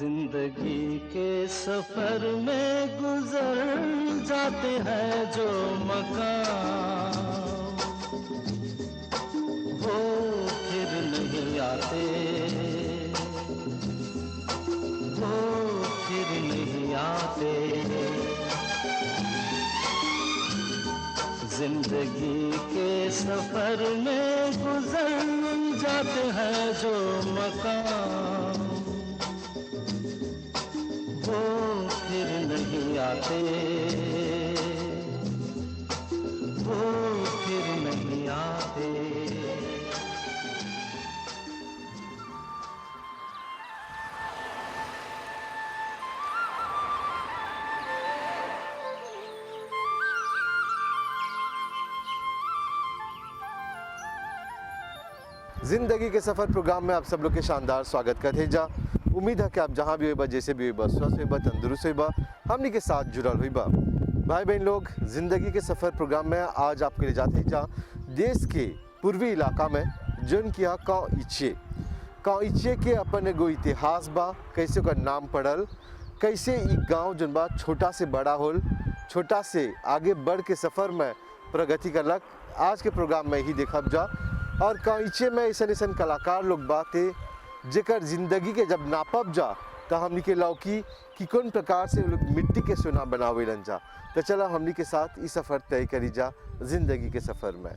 जिंदगी के सफर में गुजर जाते हैं जो मकाम, वो फिर नहीं आते, वो फिर नहीं आते। जिंदगी के सफर में गुजर जाते हैं जो मकाम, वो फिर नहीं आते, वो फिर नहीं आते। जिंदगी के सफ़र प्रोग्राम में आप सब लोग के शानदार स्वागत करते हैं। जा उम्मीद है कि आप जहाँ भी हुई बा, जैसे भी हुई बा, स्वस्थ हुई बा, तंदुरुस्त हुई बा, हमनी के साथ जुड़ल हुई बा। भाई बहन लोग, जिंदगी के सफ़र प्रोग्राम में आज आपके लिए जाते हैं जहाँ देश के पूर्वी इलाका में जन किया गाँव इचे के अपन एगो इतिहास बा, कैसे ओकर नाम पड़ल, कैसे ई गाँव जन बा छोटा से बड़ा होल, छोटा से आगे बढ़ के सफ़र में प्रगति करलक। आज के प्रोग्राम में ही देखब जा और कईचे में ऐसा कलाकार लोग बाते जेकर जिंदगी के जब नापब जा तो हमनी के लौकी कि कौन प्रकार से लोग मिट्टी के सोना बनावेलन जा। तो चला हमनी के साथ इस सफ़र तय करी जा जिंदगी के सफ़र में।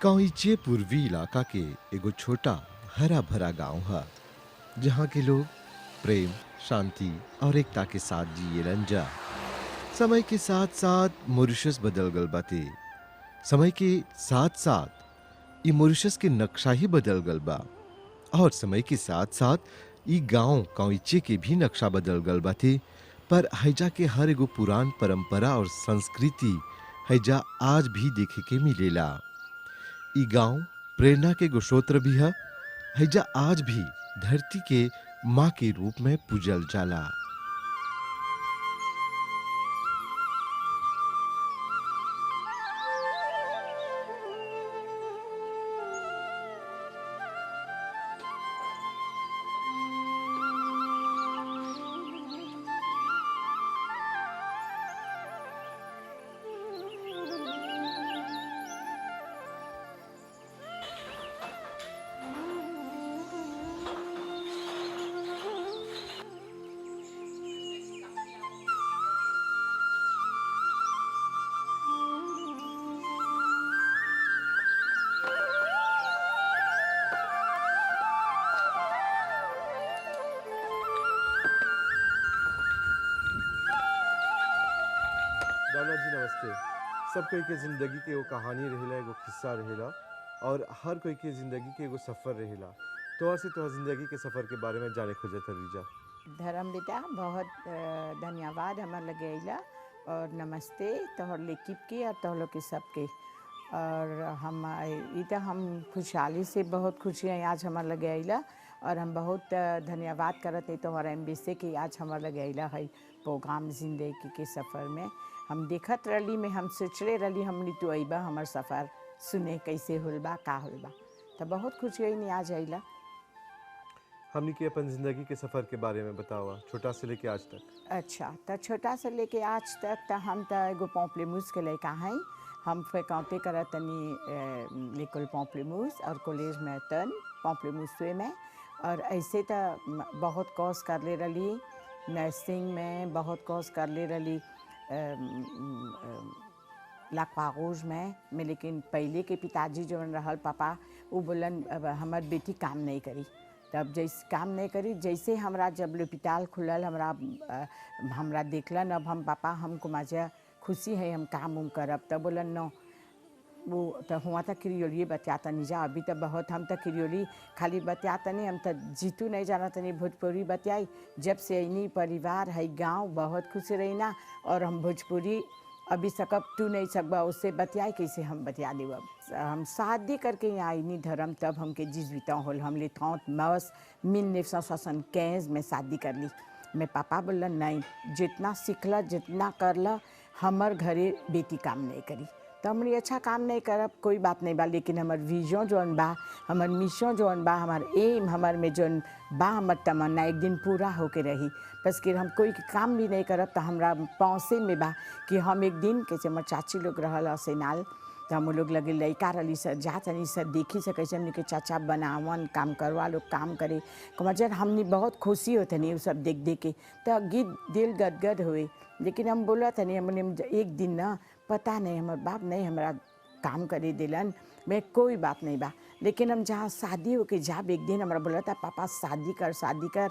कईचे पूर्वी इलाका के एगो छोटा हरा भरा गांव है जहाँ के लोग प्रेम, शांति और एकता के साथ जियेलन जा। समय के साथ साथ मॉरिशस बदल गल बाटे, समय के साथ साथ ई मॉरिशस के नक्शा ही बदल गल बा और समय के साथ साथ ई गांव कईचे के भी नक्शा बदल गल बाटे। पर हैजा के हर एगो पुरान परंपरा और संस्कृति हैजा आज भी देखे के मिलेला। ई गांव प्रेरणा के गोशोत्र भी है। हैजा आज भी धरती के माँ के रूप में पूजल जाला। दाना जी नमस्ते। सब कोई के ज़िंदगी के एगो कहानी रहेला, एगो किस्सा रहेला और हर कोई के ज़िंदगी के एगो सफ़र रहेला। तो से तो ज़िंदगी के सफ़र के बारे में जाने खोजत रही जा। धर्म बेटा बहुत धन्यवाद हमारे लगे अइला और नमस्ते तोहर लेकिप के और तोहर लोग के सबके। और हम इतना हम खुशहाली से बहुत खुशी हैं आज हमारे लगे अइला और हम बहुत धन्यवाद करते हैं तोहर एम्बेसी कि आज हमारे लगे अइला है प्रोग्राम जिंदगी के सफ़र में। हम देखत रही में हम सोचले रही हमनी तो अइबा हमार सफ़र सुने कैसे होल बा का होल बा, तो बहुत खुशी हुई नहीं आज अइला। हमनी के अपन ज़िंदगी के सफ़र के बारे में बतावा, छोटा से लेके आज तक। अच्छा, तो छोटा से लेके आज तक तो हम तो एगो पॉम्पलेमूस के लड़का हैं। हम फ्रिक्वेंटे करत तनी लेकोल पॉम्पलेमूस और कॉलेज में तन पॉम्पलेमूसवे में। और ऐसे तो बहुत कोर्स कर ले रही, नर्सिंग में बहुत कोर्स कर ले रही लाक्वारूज में लेकिन पहले के पिताजी जो रहल पापा वो बोलन अब हमार बेटी काम नहीं करी। तब जैसे काम नहीं करी, जैसे हमरा जब लोपिताल खुलल हमरा देखलन, अब हम पापा हमको मजा खुशी है हम काम उम करब। तब बोलन न वो तो हुआ था क्रियोली बतियाता नहीं जा। अभी तो बहुत हम तो क्रियोली खाली बतियाता नहीं, हम तो जीतू नहीं जाना तनी भोजपुरी बतियाई। जब से इन्हीं परिवार है गांव बहुत खुश रही ना और हम भोजपुरी अभी सकब तू नहीं सकबा उससे बतियाई कैसे हम बतिया देव। हम शादी करके यहाँ आईनी धर्म तब हमके जिजविता होल हमले 30 मई 1975 में शादी कर ली। मैं पापा बोलन नहीं जितना सीखला जितना करला हमर घरे बेटी काम नहीं करी। तो हमने अच्छा काम नहीं करब कोई बात नहीं बा, लेकिन हमार विजन जौन बा, हमार मिशन जौन बा, हमार एम, हमार में जौन बा, हमार तमन्ना एक दिन पूरा होके रही। बस कि हम कोई काम भी नहीं करब तो हमरा पौसे में बा कि हम एक दिन कैसे हमार चाची लोग रहल सेनाल, तो हम लोग लगे लड़का रही सर जा तनी सर देखी से कैसे हमने के चाचा बनावन काम करवा लोग काम करे कमजर हमने बहुत खुशी होते नहीं वो सब देख देख के, तो गीत दिल गदगद हुए। लेकिन हम बोला था नहीं हमने एक दिन ना पता नहीं हमारे बाप नहीं हमारा काम करे दिलन मैं कोई बात नहीं बा, लेकिन हम जहाँ शादी होके जब एक दिन हमारा बोला था पापा शादी कर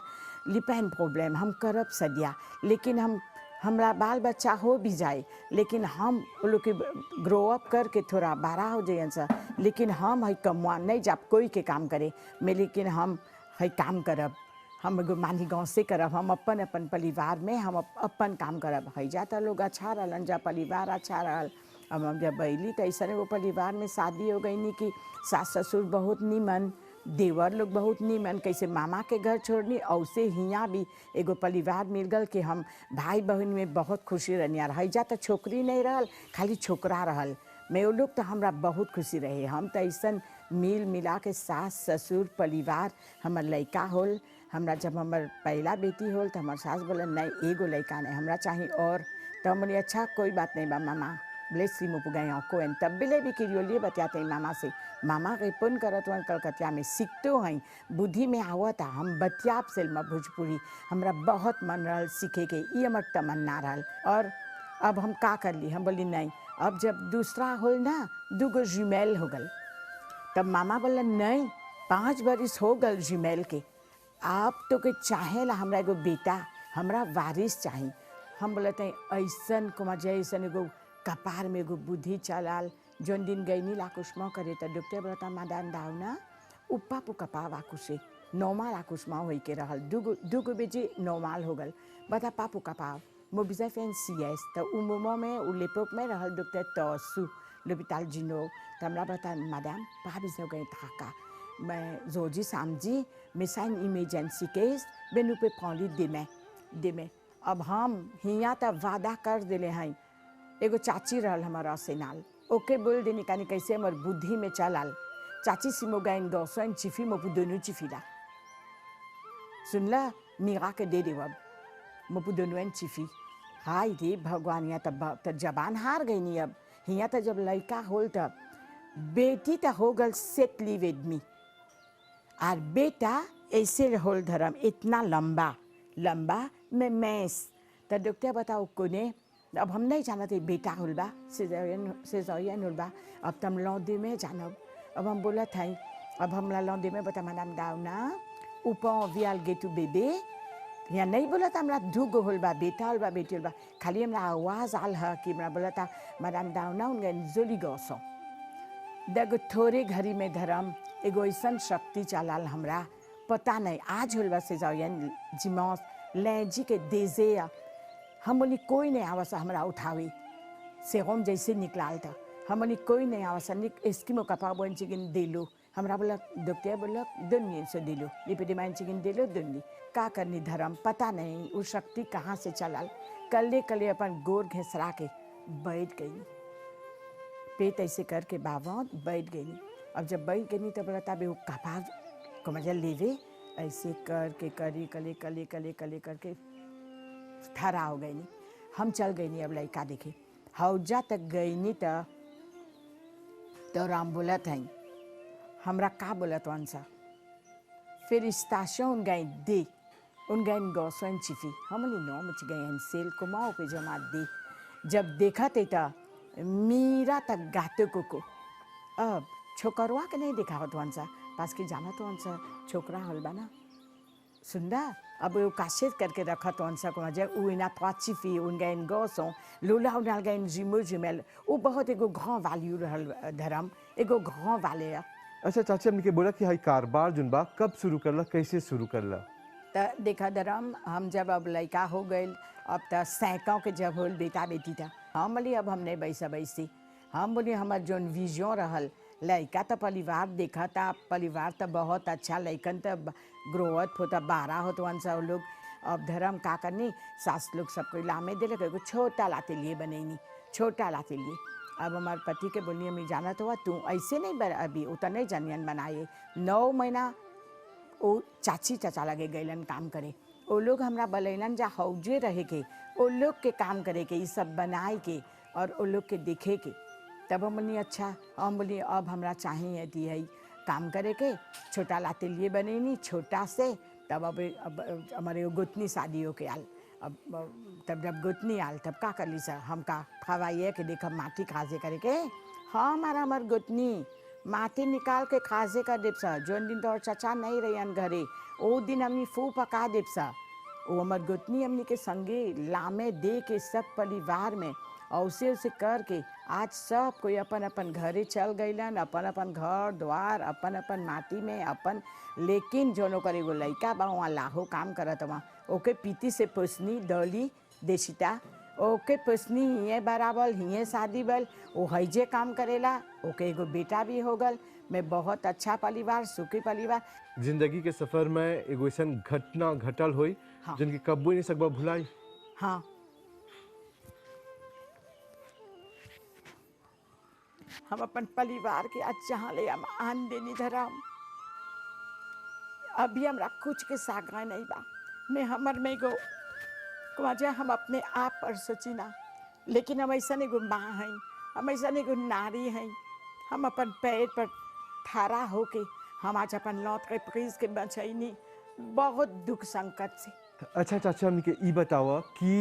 लिपैन प्रॉब्लम हम करब सदिया, लेकिन हमरा बाल बच्चा हो भी जाए लेकिन हम वो लोग के ग्रो अप करके थोड़ा बड़ा हो जाए सर, लेकिन हम है कमवा नहीं जब कोई के काम करे मैं, लेकिन हम है काम करब, हम एगो मानी गाँव से करब, हम अपन अपन परिवार में हम अपन काम करब है जाता लोग अच्छा रहलन जा परिवार अच्छा रहल। अब हम जब बैली तो ऐसा वो परिवार में शादी हो गई नहीं कि सास ससुर बहुत नीमन, देवर लोग बहुत नीमन, कैसे मामा के घर छोड़नी औसे हियाँ भी एगो परिवार मिल गल कि हम भाई बहन में बहुत खुशी रहनी। है जा तो छोकरी नहीं रहल खाली छोकरा रहल, मैं वो लोग तो हमरा बहुत खुशी रहे। हम तो ऐसा मिल मिला के सास ससुर परिवार हमार लड़का होल, हमरा जब हमार पहला बेटी होल तो हमार सास बोले नहीं एगो लड़का नहीं हमरा चाहिए, और तो हमने अच्छा कोई बात नहीं बा मामा ब्लेस सी मुप गए को एन तब बिले भी किरियोलिए बतियाते हैं मामा से, मामा के पुन करत वन कलकतिया में सीखते हैं बुद्धि में आवता हम बतियाब से भोजपुरी हमरा बहुत मन रहल सीखे के, ये हमार तमन्ना रहल। और अब हम का कर ली, हम बोली नहीं अब जब दूसरा होल ना दूगो जुमेल हो गल, तब मामा बोला नहीं 5 बरिस हो गल जुमेल के, आप तो के चाहे ला हमरा एगो बेटा हमरा वारिस चाहिए। हम बोलते हैं ऐसन कुमार जय ऐसन एगो कपार में एगो बुद्धि चलाल, जोन दिन गईनी लाकुष्मा करे तो डॉक्टर बोलता मादान दाव ना उपा पु कपा वाकुशे नॉर्मल आकुष्मा हो के रहल, दुगो बेजी नॉर्मल हो गल, बता पापू कपाव मोबिजा फैन सीएस तो उमोमा में उलेपोक में रहल doctor तोसु l'hôpital Gino, tam la bata madame pas besoin de tracas, mais aujourd'hui samedi mais ça une emergency case ben nous peut prendre demain। अब हम हिया तक वादा कर दिले हैं, एगो चाची रहल हमारा सेनाल ओके बोल देनी कानी कैसे हमार बुद्धि में चलाल, चाची सिमो गाइन गौसन चिफी मोपु दोनों चिफीला सुनला मीरा के दे देव मोपु दोनों चिफी। हाय रे भगवान यहाँ तब जबान हार गई नहीं। अब हिया तक जब लड़का होल तब बेटी तो हो गल सेट लीव एडमी और बेटा ऐसे होल धर्म इतना लंबा में मैस तो डॉक्टर बताओ कोने। अब हम नहीं जानते बेटा होल बा सेजरियन होल बा, अब तम लौंदे में जानब। अब हम बोला था अब हमला लौंदे में बता मैडम दावना ऊपर वियाल गेटू बेबे यहाँ नहीं बोला था हमरा दुगो होल बा बेटा होल बा बेटी होल बा, खाली हमरा आवाज़ आल है कि हमरा बोला था मैडम दावना उनके जोली गौसों दगो थोड़े घड़ी में धर्म एगो ऐसा शक्ति चलाल हमरा पता नहीं। आज होल बा सेजरियन जिमॉस लैजी के देजे हम बोली कोई नहीं आवासा हमरा उठावी से हम जैसे निकलाल था हम बोली कोई नहीं आवासा निक इसकी मुकापा बोन चिकन दे लो हमरा बोला डॉक्टर बोला दुनिया से दे लो लिपिडमाइन चिकन दे लो दुनिया का करनी धर्म पता नहीं वो शक्ति कहाँ से चलाल। कले अपन गोर घिसरा के बैठ गई पेट ऐसे करके बाबा बैठ गई। अब जब बैठ गई तो बोला तब वो कपार को मजा लेवे ऐसे करके करी कले करके ठहरा हो गई। हम चल गई नहीं अब लड़का देखे हौजा तक गई नहीं तो राम बोला था हमरा का बोला तो अंसा फिर स्टेशन उन गई दे उन गई गौसन चिफी हम नो मच गए हम सेल को माओ पे जमा दे जब देखा थे तो मीरा तक गाते को अब छोकरवा के नहीं देखा हो तो अंसा पास की जाना तो अंसा छोकरा हलबा ना सुंदा अब वो काशेत करके रखा तो अंसा को मजे उइना पाचिफी उन गए गौसों लूला उनाल गए जिमेल वो बहुत एगो घाव वैल्यू रहल धर्म एगो घाव वाले। अच्छा चाची हमने के बोला कि हाई कारोबार जुन बा कब शुरू करला कैसे शुरू करला? तो देखा धर्म हम जब अब लड़का हो गए अब तो सैकों के जब होल बेटा बेटी था हम बोली अब हमने बैसी हम बोली हमार जोन विजन रहल लड़का तो परिवार देखा था परिवार तो बहुत अच्छा लड़कन तो ग्रोथ होता 12 होता वन सब लोग। अब धर्म का करनी सास लोग सबको लामे दे लगे छोटा लाते लिए बनेनी छोटा लाते लिए अब हमारे पति के बोलिए मैं जाना तो हुआ तू ऐसे नहीं अभी उतने जनियन बनाए 9 महीना वो चाची चाचा लगे गैलन काम करे वो लोग हमरा बलैलन जा हौजे रहे के वो लोग के काम करे के ये सब बनाए के और वो लोग के देखे के तब हम बोली अच्छा हम बोली अब हमरा चाहिए थी है काम करे के छोटा लाते लिए बनेनी छोटा से तब अब हमारे गोतनी शादी हो के आल अब तब जब गोतनी आल तब का कर ली सर हम का खवाइए के देख माटी खाजे करे के हाँ हमार गोतनी माटी निकाल के खाजे कर देव सर जोन दिन तो चचा नहीं रही घरे वो दिन हमनी फू पका देव सर वो हमार गोतनी हमनी के संगे लामे दे के सब परिवार में औसे उसे करके आज सब कोई अपन अपन घरे चल गईलन अपन अपन घर द्वार अपन अपन माटी में अपन लेकिन जोनो करे एगो लइका बा वहाँ लाहो काम करत वहाँ ओके पीती से पोसनी दौली देशिता ओके पोसनी हिये बराबर हिये शादी बल वो हैजे काम करेला ओके एगो बेटा भी हो गल मैं बहुत अच्छा परिवार सुखी परिवार जिंदगी के सफर में एगो ऐसन घटना घटल हुई हाँ। जिनकी कब्बू नहीं सकबा भुलाई। हाँ हम अपन परिवार के आज जहाँ ले हम आन देनी धराम अभी हमरा कुछ के सागा नहीं बा मैं हमर में गो वजह हम अपने आप पर सोची ना लेकिन हम ऐसा एगो माँ हैं हम ऐसा एगो नारी हैं हम अपन पैर पर ठाड़ा होके हम आज अपन लौट के प्रीज के बचैनी बहुत दुख संकट से। अच्छा चाचा हमके ई बतावा कि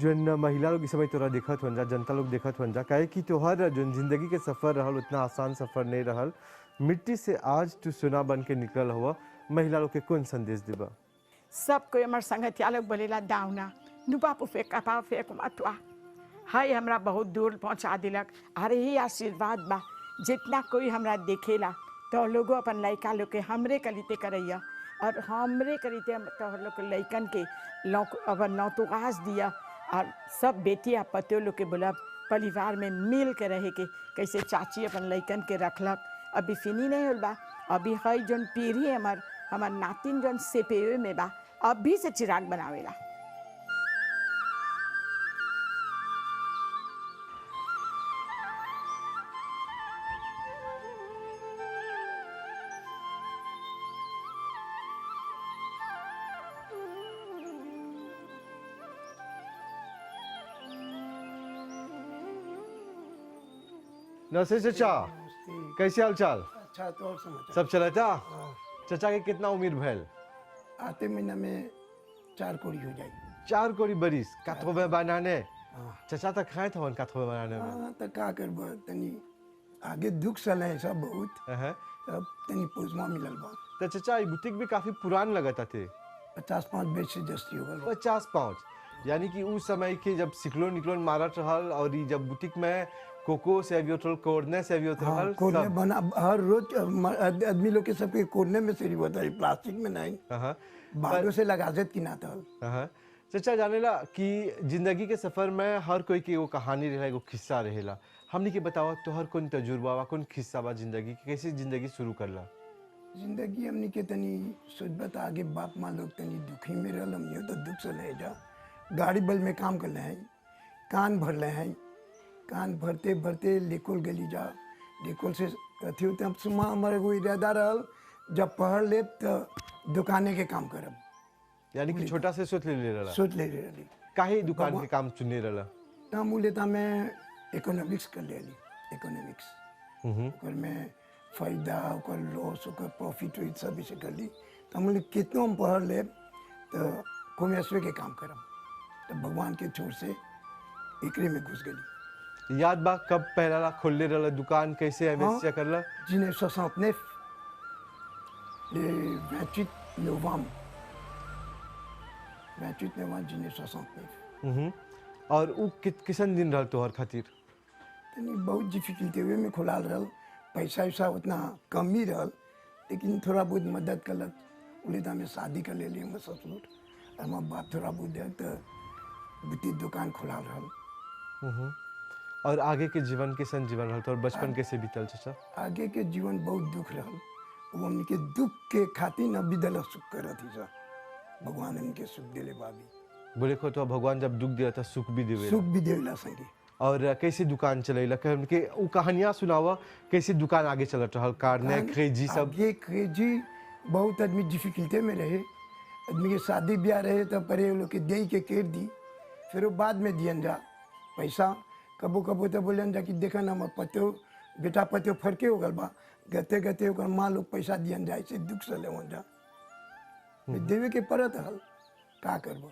जन महिला लोग इस समय तोरा देखत हन जा जनता लोग देखत हन जा काहे कि तोहर जन जिंदगी के सफर रहल उतना आसान सफर नहीं रहल मिट्टी से आज तू सोना बन के निकल हुआ महिला लोग के कौन संदेश देबा? सब कोई हमार संगतिया लोग बोलेला दावना नुबापू फेंक कपा फेंक मतवा हाय हमरा बहुत दूर पहुँचा दिलक अरे ही आशीर्वाद बा जितना कोई हमरा देखेला तो लोगों अपन लड़का लोग के हमरे कलिते करैया और हमरे करीते तो लोग के लइकन के अब नौतुगास दिया और सब बेटिया पतियों लोग के बोला परिवार में मिल के रहे के कैसे चाची अपन लइकन के रखलक अभी फिनी नहीं होल बा अभी है जोन पीढ़ी हमार नातिन जोन सेपेवे में बा अभी से चिराग बनावेला। नमस्ते चाचा, कैसे हाल चाल? अच्छा तो और समाचार सब चला था? चाचा के कितना उम्र भैल? आते महीना में 4 कोड़ी हो जाएगी। 4 कोड़ी बरिस काथो में बनाने हाँ चाचा तक खाए थे काथो में बनाने में। हाँ तो का कर तनी आगे दुख सल है सब बहुत अहं। तब तनी पोजमा मिलल बा। तो चाचा ये बुटीक भी काफी पुरान लगता थे 50-5 बेच से जस्ती हो गल 50-5 यानी कि उस समय के जब सिक्लोन निक्लोन मारत रहल और ये जब बुटीक में कोको से भी होटल कोरने से भी होटल हाँ कोरने बना हर रोज आदमी लोग के सबके कोरने में से होता है प्लास्टिक में नहीं हाँ बालों से लगाजत की ना था। हाँ चाचा जानेला कि जिंदगी के सफर में हर कोई की वो कहानी रहेला एगो किस्सा रहेला हमनी के बतावा तोहर कौन तजुर्बा बा कौन किस्सा बा जिंदगी के कैसे जिंदगी शुरू करला? जिंदगी हमनी के तनी सोचबत आगे बाप माँ लोग तनी दुखी में रहल हम तो दुख से ले जा गाड़ी बल में काम कर रहे हैं कान भर रहे हैं कान भरते भरते लेकोल गली जा लेकोल से अथी होते हम सुमा हमारे को इरादा रहल जब पढ़ ले तो दुकाने के काम करब यानी कि छोटा से सोच ले रहला सोच ले रही काहे दुकान के काम चुने रहला? तो हम लेता मैं इकोनॉमिक्स कर ले इकोनॉमिक्स ओकर में फायदा ओकर लॉस ओकर प्रॉफिट हुई सब इसे कर ली तो हम कितनों हम पढ़ ले तो कॉमर्सवे के काम करब तो भगवान के छोर से एकरे में घुस गई। याद बा कब पहला खोलले रहला दुकान कैसे इन्वेस्ट करला? 1969 le 28 novembre 1969 और उ किसन दिन रहल तोहर खातिर? तनी बहुत डिफिकल्टी हुए में खुलाल रहल पैसा वैसा उतना कम ही रहल लेकिन थोड़ा बहुत मदद कलक बोले तो हमें शादी कर ले ली हमारे ससुर और हमारे बाप थोड़ा बहुत दे तो बुटीक दुकान खुलाल रहल। और आगे के जीवन कैसन जीवन रहल तोहर बचपन कैसे बीतल चाचा? आगे के जीवन बहुत दुख रहल वो हमने के दुख के खातिर न बिदल सुख करत ही सर भगवान हमके सुख दिले बाबी बोले को तो भगवान जब दुख दिया था सुख भी देवे सुख भी देवेला संगे और कैसे दुकान चलेला के उ कहानियां सुनावा कैसे दुकान आगे चलत रहल कारने क्रेजी सब आगे क्रेजी बहुत आदमी डिफिकल्टी में रहे, आदमी के शादी ब्याह रहे तो परे वो लोग के दे के केर दी, फिर वो बाद में दियन जा पैसा। कबो कबो तो बोलन जा कि देखा ना हम पतो बेटा पतो फरके हो गल बा, गते गते ओकर माँ लोग पैसा दियन जाए से दुख से ले जा देवे के परत हल का करबो।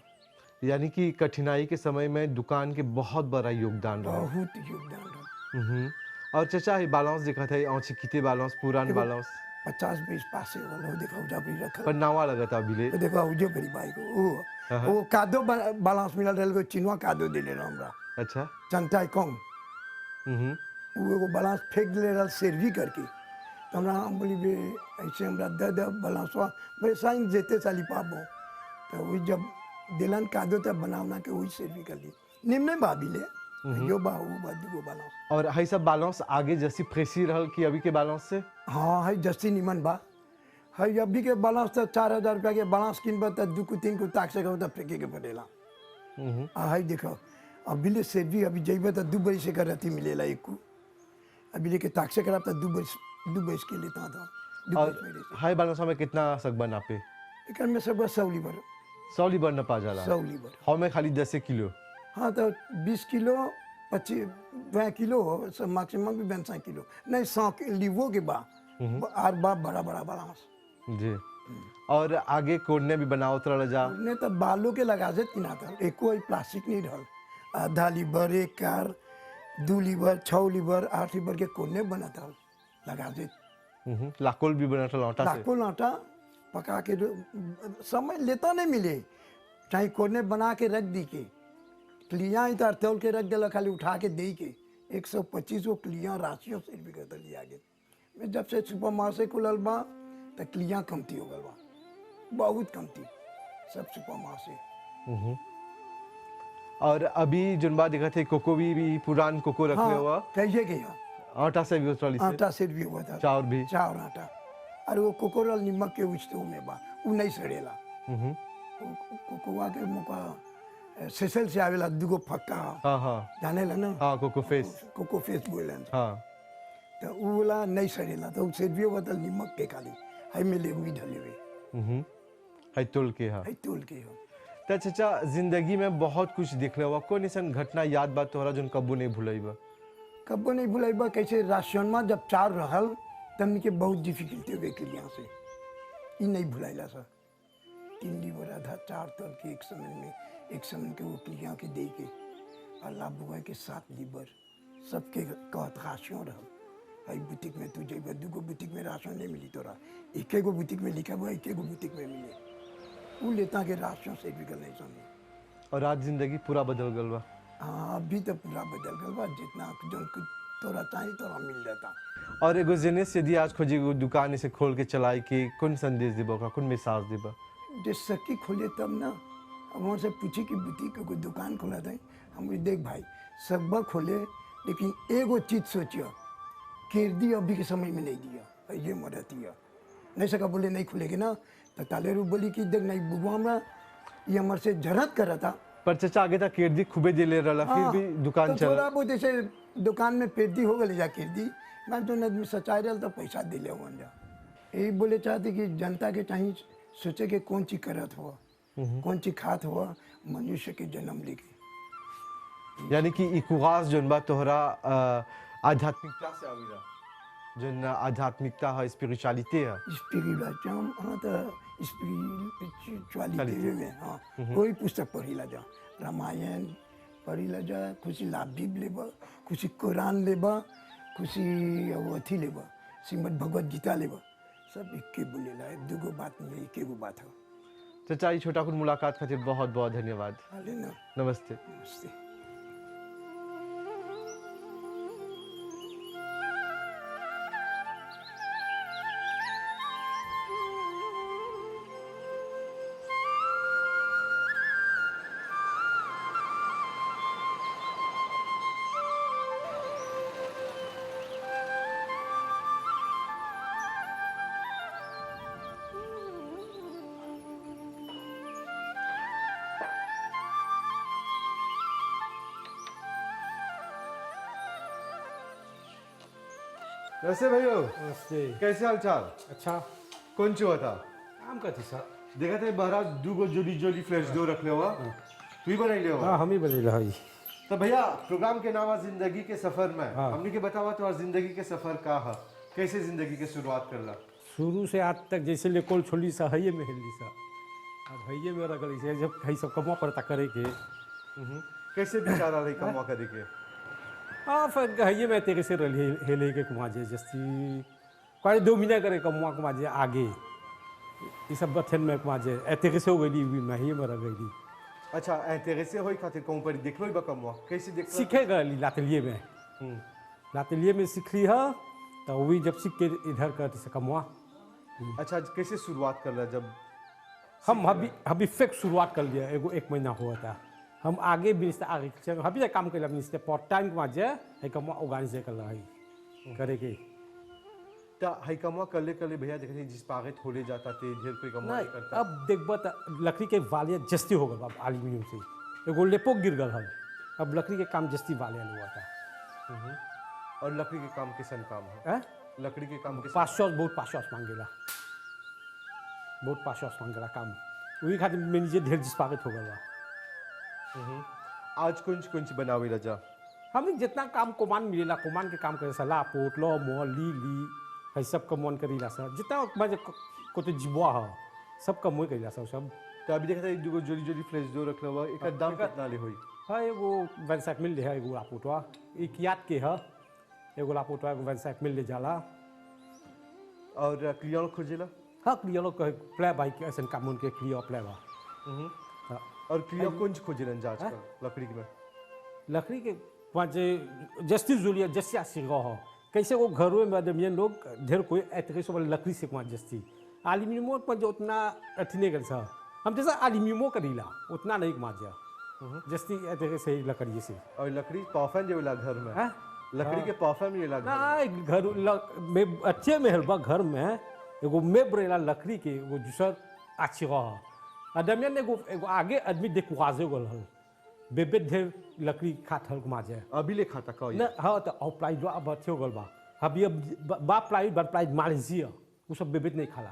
यानी कि कठिनाई के समय में दुकान के बहुत बड़ा योगदान रहा। बहुत योगदान रहा। और चाचा ये बैलेंस दिखा था औची किते बैलेंस पुरान बैलेंस 50-20 पासे वाला देखो जा भी रखल पर नावा लगा था अभी तो देखो उजे बड़ी भाई को वो कादो बैलेंस मिलल रहल को चिनवा कादो दिले रह हमरा। अच्छा चंटाई कौन वो एगो बैलेंस फेंक दिले रहल सर्वी करके तो हमरा हम बोली बे ऐसे हमरा दे बैलेंसवा बे साइन जेते साली पाबो तो वही जब दिलन कादो तब बनावना के वही सर्वी कर ली निम्न भाभी ले यो बा वो बा दुगो बैलेंस। और है सब बैलेंस आगे जैसी प्रेसी रहल कि अभी के बैलेंस से हाँ है जस्ती निमन बा है अभी के बैलेंस तो 4000 रुपया के बैलेंस किन बा तो 2 को 3 को ताक से तो फेंके के पड़ेला। है देखो अभी ले सेवी अभी जइबे तो 2 बरी से कर रहती मिलेला एक को अभी लेके ताक से करा तो 2 बरी के लेता था 2 और बरी से हाई बैलेंस में कितना सकबन आपे एक में सब 100 लीवर 100 लीबर न पा जाला 100 लीवर हाउ में खाली 10 किलो। हाँ तो 20 किलो 25 किलो सब मैक्सिमम भी 25 किलो नहीं 100 लीवो के बा आर बा बड़ा बड़ा बैलेंस जी और आगे कोडने भी बनाओ तरह जा ने तो बालों के लगा से किना था एको प्लास्टिक नहीं रहल आधा लीवर 1 कार 2 लीवर 6 लीवर 8 लीवर के कोने बना था लगा दे लाकोल भी बना था लौटा से लाखों लाटा पका के समय लेता नहीं मिले चाहे कोने बना के रख दी के क्लियाँ इधर तौल के रख दिला खाली उठा के दे के 125 को क्लियाँ राशियों से भी कर लिया गया। मैं जब से सुपर मार्केट खुलल बा तो क्लियाँ कमती हो गल बा बहुत कमती सब सुपर मार्केट। और अभी जुनबा देखा थे कोको भी पुरान कोको रखने हुआ कैसे गया आटा से भी उतरली से आटा से भी हुआ था चाउर भी चाउर आटा और वो कोकोरल नमक के उछते में बा वो नहीं सड़ेला कोकोवा के मुका सेसल से आवेला दुगो फक्का हाँ हाँ जाने ला ना हाँ कोको फेस कोको फेस बोलन हाँ तो वो वाला नहीं सड़ेला तो उसे भी बदल नमक के खाली है मिले हुई ढले हुए है तोल के हाँ है तोल के हो। तो चाचा जिंदगी में बहुत कुछ देखने हुआ कौन ऐसा घटना याद बात तोहरा जोन कबू नहीं भुलाईबा कबो नहीं भुलाईबा कैसे राशन में जब चार रहल तमनी के बहुत डिफिकल्टी हो गई क्लियाँ से ये नहीं भुलाइला सर 3 लीवर आधा 4 तल के एक समय के वो क्लियाँ के दे के अल्लाह बुआ के 7 लीवर सबके कहत राशन रहल भाई बुटीक में तू जेब 2 बुटीक में राशन नहीं मिली तोरा 1 बुटीक में लिखा हुआ 1 बुटीक में मिले वो लेता के राशन से भी गल नहीं समझे। और आज जिंदगी पूरा बदल गल बा। हाँ अभी तो पूरा बदल गल बा जितना जो तोरा चाहिए तोरा मिल जाता। और एगो जेनेस यदि आज खोजी एगो दुकान इसे खोल के चलाई के कौन संदेश देबो का कौन मिसाज देबो जे सकी खोले तब ना हम वहाँ से पूछी कि बुटीक को दुकान खोला था हम देख भाई सब खोले लेकिन एगो चीज सोचियो केरदी अभी के समय में नहीं दिया ये मदद दिया नहीं सका बोले नहीं खुलेगी ना तो तालेरू बोली कि देख नहीं बुआ हमरा ये हमारे से जरूरत कर रहा था पर चचा आगे तक केरदी खूबे दे ले रहा फिर भी दुकान तो चला थोड़ा बहुत ऐसे दुकान में पेरदी हो गई जा केरदी मैं तो आदमी सच्चाई रहा तो पैसा दे ले जा यही बोले चाहते कि जनता के चाहिए सोचे कि कौन चीज करत हुआ कौन चीज खात हुआ मनुष्य के जन्म लेके यानी कि इकुगास जोन बा तोहरा आध्यात्मिकता से आवेला जोन आध्यात्मिकता है स्पिरिचुअलिटी है स्पिरिचुअलिटी हाँ तो स्पिरिचुअलिटी में हाँ कोई पुस्तक पढ़ी ला जा रामायण पढ़ी ला जा खुशी लाभदीप लेबा खुशी कुरान लेबा खुशी अथी लेबा श्रीमद् भगवत गीता लेबा सब एक बोले ला 2 बात में 1 बात है। चचा ये छोटा कुछ मुलाकात खातिर बहुत बहुत धन्यवाद। लेना नमस्ते। नमस्ते। वैसे भैया नमस्ते। कैसे हाल चाल? अच्छा कौन चुआ था? काम करती सर। देखा थे महाराज दूगो जोड़ी जोड़ी फ्लैश दो रख ले हुआ, तू ही बनाई ले हुआ। हाँ हम ही बने रहा। तो भैया प्रोग्राम के नाम है जिंदगी के सफर में। हाँ। हमने के बतावा तो जिंदगी के सफर का है, कैसे जिंदगी के शुरुआत करला? शुरू से आज तक जैसे लेकोल छोली सा है में हिली सा, अब है में रगली से जब है सब कमा पड़ता करे के। कैसे बेचारा रही कमा करे के? हाँ फिर है में तेरे से रली हेले के कुमाजे जस्ती कोई 2 महीना करे कमा कुमाजे आगे ये सब बथन में कुमाजे तेरे से हो गई मैं ही में रह गई। अच्छा तेरे से होई खातिर कहूं पर देख लो बा कमा कैसे देख सीखेगा लातलिए में, लातलिए में सीख ली है तो वही जब सीख के इधर करते से कमवा। अच्छा कैसे शुरुआत करला? जब हम अभी फिक्स शुरुआत कर लिया एगो 1 महीना हुआ था। हम आगे भी आगे अभी तक काम कर पार्ट टाइम के जे है कम ऑर्गेनाइज कर रहा है करे के। ता हाई कमा करले करले भैया देखते जिस पागे थोड़े जाता थे ढेर कोई कमा नहीं करता। अब देखब तो लकड़ी के वालिया जस्ती हो गल अब एल्यूमिनियम से एगो लेपो गिर गल हल, अब लकड़ी के काम जस्ती वालिया हुआ था। और लकड़ी के काम किसन काम है? लकड़ी के काम किसन 500 बहुत 500 मांगेला, बहुत 500 मांगेला काम वही खातिर में नीचे ढेर जिस पागे हो गल। आज कुछ बनावे रजा हमें जितना काम कोमान मिलेला कोमान के काम करे सला पोट लो मो ली है सब कमोन करीला सर जितना मजे को तो जीवा है सब कम ही करीला सब। तो अभी देखा था एक दूगो जोड़ी जोड़ी फ्रेश दो रख हुआ, एक दाम कितना ले होई? हाँ एगो वैनसाक मिल है एगो लापोटवा एक याद के है एगो लापोटवा एगो वैनसाक मिल ले जाला। और क्लियर खोजेला? हाँ क्लियर प्ले बाई के ऐसा काम उनके क्लियर प्ले बा। और क्लियर कुछ खोजेलन जांच कर लकड़ी में? लकड़ी के वहाँ जस्ती जुलिया जस्ती आशीर्वा हो कैसे वो घरों में आदमी लोग ढेर कोई ऐसे सब लकड़ी से वहाँ जस्ती एल्यूमिनियम पर जो उतना अथी नहीं कर सा हम जैसा एल्यूमिनियमो करीला उतना नहीं माजा जस्ती ऐसे से लकड़ी से। और लकड़ी परफ्यूम जो ला घर में? हाँ लकड़ी के परफ्यूम ये ला घर में अच्छे में हलवा घर में एगो में बरेला लकड़ी के एगो दूसर आशीर्वा हो आदमी ने एगो आगे आदमी देख वाजे गल हल बेबे ढेर लकड़ी खात हल माजे अभी ले खाता का ना। हाँ तो और प्लाइड अब अच्छे गल बा अभी अब बा प्लाइड मालेजिया वो सब बेबे नहीं खाला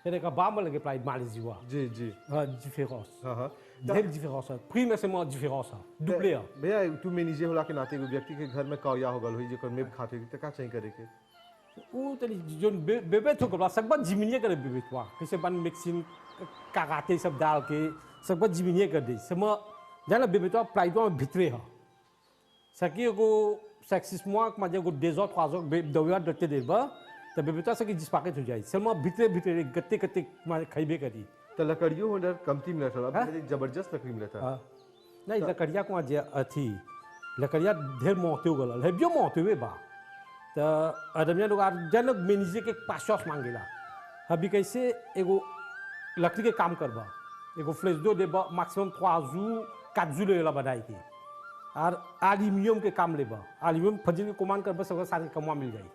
तेरे का बा में लगे प्लाइड मालेजिया। जी जी हाँ जिफेरोस हाँ ढेर जिफेरोस है प्री में से मैं जिफेरोस है डुप्ले है। भैया तू मैनेजर होला के नाते व्यक्ति के घर में कौया हो गल होई जेकर में खाते तो का चाहिए करे के? वो तनी जो बेबे तो गल सब बात जिमिनिया करे बेबे तो कैसे बन मिक्सिंग कागाते सब डाल के सब बात जिमिनिया कर दे सब जाना बेबे तो प्लाइड में भीतरे है सकी को सेक्सिस मुआक मजे को डेजर्ट खाजो दविया डटे दे बा तब बेबे तो सकी जिस पाकेट हो जाए सब भीतरे भीतरे गत्ते गत्ते खाइबे करी। तो लकड़ियों होंडर कमती मिला था अब जबरदस्त लकड़ी मिला था। नहीं लकड़िया को जे अथी लकड़िया ढेर मोहते हो गल है बियो मोहते हुए बा तो आदमी लोग जन मैनेजर के 500 मांगेला अभी कैसे एगो लकड़ी के काम करबा एगो फ्लेश दो देबा मैक्सिमम 3 जू लेला बनाई के और एल्यूमिनियम के काम लेबा एल्यूमिनियम फजल के कमान करबा सब सारे कमा मिल जाई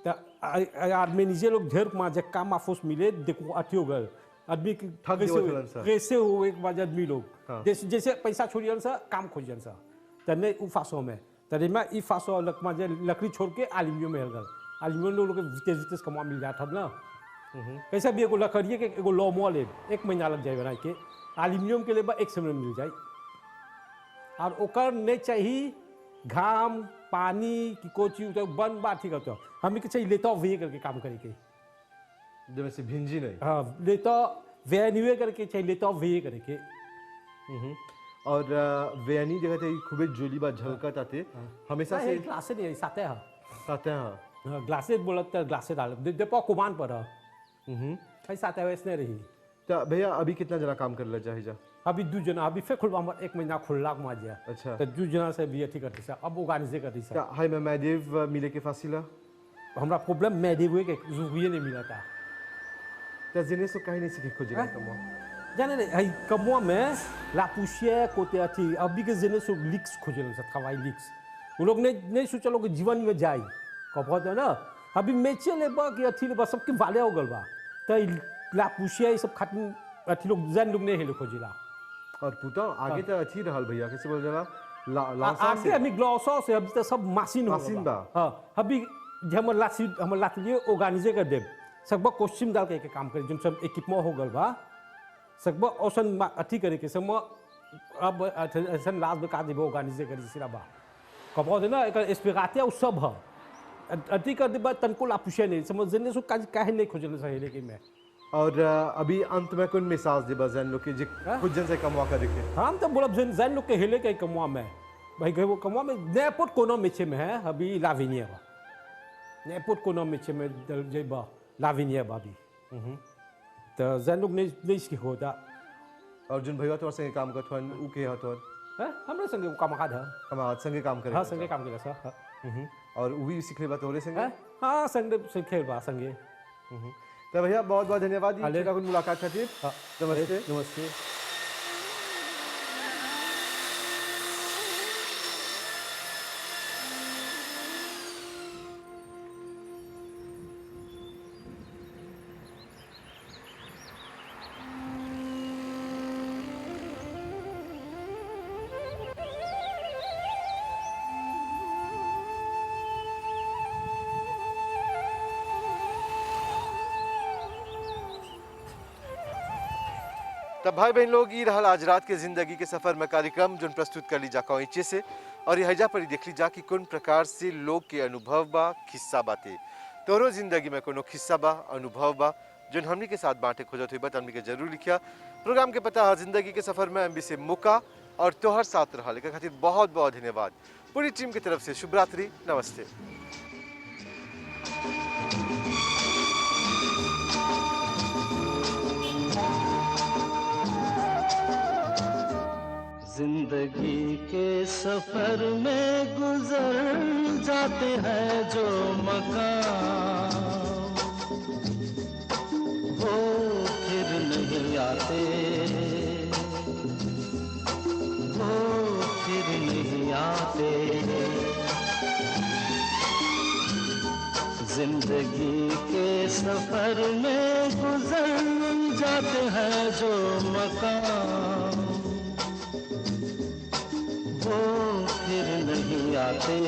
तो आदमी नीचे लोग ढेर माजे काम आफोस मिले देखो अथी हो गए आदमी कैसे हो एक बार आदमी लोग जैसे पैसा छोड़ियन सा काम खोजियन सा तने उ फासो में तने में ई फासो लकड़ी छोड़ के एल्यूमिनियम में गल एल्यूमिनियम लोग के वितेज कमा मिल जाता ना। कैसा भी एगो लकड़िए के एगो लौमो ले 1 महीना लग जाए बनाए के एल्यूमिनियम के लिए 1 समय मिल जाए और ओकर नहीं चाहिए घाम पानी की कोई चीज बन बात ठीक होता हमें के चाहिए लेता वे करके काम करे के जब से भिंजी नहीं। हाँ लेता वेन्यू करके चाहिए लेता वे करे के। और वेनी जगह थे खूबे जोली बा झलकत आते हमेशा से ग्लासे नहीं साथे है साथे हां ग्लासे बोलत ग्लासे डाल दे पा कुमान पर है साथे वैसे रही। तो भैया अभी कितना जना काम कर ले जाए जा? अभी 2 जना अभी फिर खुलवा 1 महीना खुलला को माजिया। अच्छा तो 2 जना से भी अथी करती सा अब ऑर्गेनाइज करती सा। हाय मैं मैदेव मिले के फासिला हमरा प्रॉब्लम मैदेव के जुविए नहीं मिला था तो जिने सो कहीं नहीं सीखे खोजे कमो जाने रे है कमो में ला पुशिया कोते अथी अभी के जिने सो लीक्स खोजन सा खवाई लीक्स वो लोग नहीं सोचा लोग जीवन में जाए कबत है ना अभी मेचे ले बा कि अथी ले सबके वाले हो गल बा तो ला पुशिया सब खत्म अथी लोग जन लोग नहीं हेले खोजिला। और पुता आगे तो अच्छी रहल भैया कैसे बोल जला लासा आगे अभी ग्लासा से अभी तो सब मशीन बा। हां अभी हम लातलिए ऑर्गेनाइजे कर दे सकबा कॉस्ट्यूम डाल के काम करे जो सब इक्विपमेंट हो गल बा सकबा औसन अथी करे के सम अब ऐसन लास्ट में का देबो ऑर्गेनाइजे कर सिरा बा कबो दे ना एक एस्पेराते उ सब ह अथी कर देबा तनको ला पुछे नहीं समझने सो काहे नहीं खोजल सही कि मैं और अभी अंत में कौन मिसाल दे बजन लोग के जे खुद जन से कमवा कर देखे हम तो बोलब जन लोग के हेले के कमवा में भाई वो कमवा में नेपोट कोनो मेचे में है अभी लाविनिया बा नेपोट कोनो मेचे में दल जेबा लाविनिया बा भी तो जन लोग नहीं इसकी होता अर्जुन भैया तोर संगे काम करत हन उ के हतोर है हमरे संगे काम का था हम आज संगे काम करे हां संगे काम केला सर और उ भी सिखले बा तोरे संगे हां संगे सिखे बा संगे तो भैया बहुत बहुत धन्यवाद आले। ये का मुलाकात खातिर नमस्ते नमस्ते तब भाई बहन लोग ये रहल आज रात के जिंदगी के सफर में कार्यक्रम जो प्रस्तुत कर ली जा कौचे से और ये हैजा पर देख ली जा कि कौन प्रकार से लोग के अनुभव बा खिस्सा बाते तोरो जिंदगी में कोनो खिस्सा बा अनुभव बा जो हमनी के साथ बांटे खोजत हुई बा हमनी के जरूर लिखिया प्रोग्राम के पता है जिंदगी के सफर में एमबी से मौका और तोहर साथ रहा लेकर खातिर बहुत बहुत धन्यवाद पूरी टीम की तरफ से शुभ रात्रि नमस्ते जिंदगी के सफर में गुजर जाते हैं जो मकाम वो फिर नहीं आते वो फिर नहीं आते जिंदगी के सफर में गुजर जाते हैं जो मकाम वो फिर नहीं आते